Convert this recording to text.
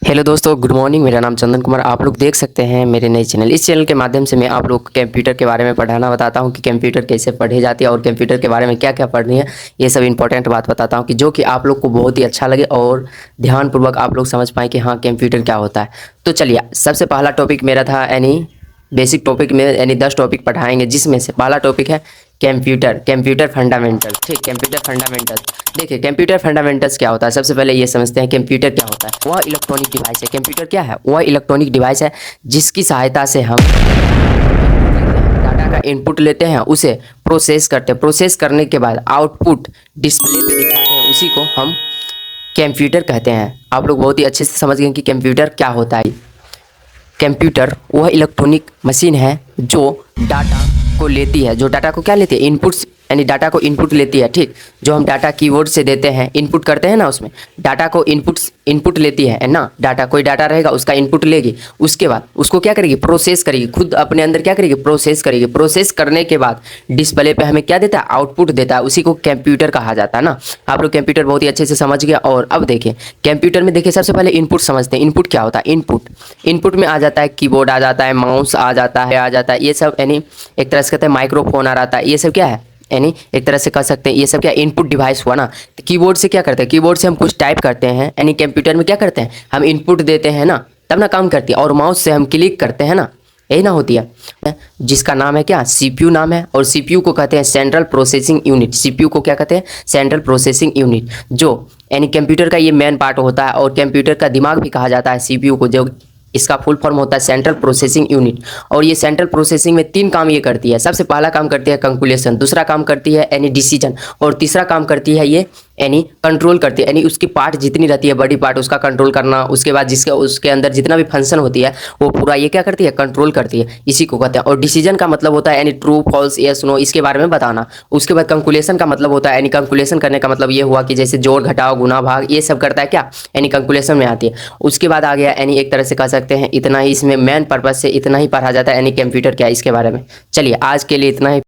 Hello दोस्तों, good morning. मेरा नाम चंदन कुमार। आप लोग देख सकते हैं मेरे नए चैनल। इस चैनल के माध्यम से मैं आप लोग को कंप्यूटर के बारे में पढ़ाना बताता हूं कि कंप्यूटर कैसे पढ़ी जाती है और कंप्यूटर के बारे में क्या क्या पढ़नी है। ये सब इंपॉर्टेंट बात बताता हूं कि जो कि आप लोग को बहुत ही अच्छा लगे और ध्यानपूर्वक आप लोग समझ पाएँ कि हाँ, कंप्यूटर क्या होता है। तो चलिए, सबसे पहला टॉपिक मेरा था यानी बेसिक टॉपिक में, यानी 10 टॉपिक पढ़ाएंगे, जिसमें से पहला टॉपिक है कंप्यूटर। Computer fundamental. ठीक, कंप्यूटर फंडामेंटल। देखिए, कंप्यूटर फंडामेंटल्स क्या होता है। सबसे पहले ये समझते हैं कंप्यूटर क्या होता है। वह इलेक्ट्रॉनिक डिवाइस है। कंप्यूटर क्या है? वह इलेक्ट्रॉनिक डिवाइस है जिसकी सहायता से हम डाटा का इनपुट लेते हैं, उसे प्रोसेस करते हैं। प्रोसेस करने के बाद आउटपुट डिस्प्ले पे दिखाते हैं, उसी को हम कंप्यूटर कहते हैं। आप लोग बहुत ही अच्छे से समझ गए कि कंप्यूटर क्या होता है। कंप्यूटर वह इलेक्ट्रॉनिक मशीन है जो डाटा को लेती है। जो डाटा को क्या लेती है? इनपुट्स, यानी डाटा को इनपुट लेती है। ठीक, जो हम डाटा कीबोर्ड से देते हैं, इनपुट करते हैं ना, उसमें डाटा को इनपुट लेती है ना। डाटा, कोई डाटा रहेगा उसका इनपुट लेगी, उसके बाद उसको क्या करेगी? प्रोसेस करेगी। खुद अपने अंदर क्या करेगी? प्रोसेस करेगी। प्रोसेस करने के बाद डिस्प्ले पे हमें क्या देता है? आउटपुट देता है। उसी को कंप्यूटर कहा जाता है ना। आप लोग कंप्यूटर बहुत ही अच्छे से समझ गया। और अब देखिए, कंप्यूटर में देखिए, सबसे पहले इनपुट समझते हैं। इनपुट क्या होता है? इनपुट में आ जाता है कीबोर्ड, आ जाता है माउस, आ जाता है ये सब, यानी एक तरह से कहते हैं माइक्रोफोन आ जाता है। ये सब क्या है? यानी एक तरह से कह सकते हैं ये सब क्या इनपुट डिवाइस हुआ ना। तो कीबोर्ड से क्या करते हैं? कीबोर्ड से हम कुछ टाइप करते हैं, यानी कंप्यूटर में क्या करते हैं? हम इनपुट देते हैं ना, तब ना काम करती है। और माउस से हम क्लिक करते हैं ना, यही ना होती है, जिसका नाम है क्या? सीपीयू नाम है। और सीपीयू को कहते हैं सेंट्रल प्रोसेसिंग यूनिट। सीपीयू को क्या कहते हैं? सेंट्रल प्रोसेसिंग यूनिट, जो यानी कंप्यूटर का ये मेन पार्ट होता है। और कंप्यूटर का दिमाग भी कहा जाता है सीपीयू को, जो इसका फुल फॉर्म होता है सेंट्रल प्रोसेसिंग यूनिट। और ये सेंट्रल प्रोसेसिंग में 3 काम ये करती है। सबसे पहला काम करती है कैलकुलेशन, दूसरा काम करती है यानी डिसीजन, और तीसरा काम करती है ये यानी कंट्रोल करती है। यानी उसकी पार्ट जितनी रहती है, बड़ी पार्ट, उसका कंट्रोल करना। उसके बाद जिसके उसके अंदर जितना भी फंक्शन होती है वो पूरा ये क्या करती है? कंट्रोल करती है। इसी को कहते हैं। और डिसीजन का मतलब होता है यानी ट्रू फॉल्स, यस नो, इसके बारे में बताना। उसके बाद कैलकुलेशन का मतलब होता है, यानी कैलकुलेशन करने का मतलब ये हुआ कि जैसे जोड़ घटाव गुना भाग, ये सब करता है क्या? यानी कैलकुलेशन में आती है। उसके बाद आ गया, यानी एक तरह से कह सकते हैं इतना ही इसमें मेन पर्पज से इतना ही पढ़ा जाता है, यानी कंप्यूटर क्या है इसके बारे में। चलिए, आज के लिए इतना ही।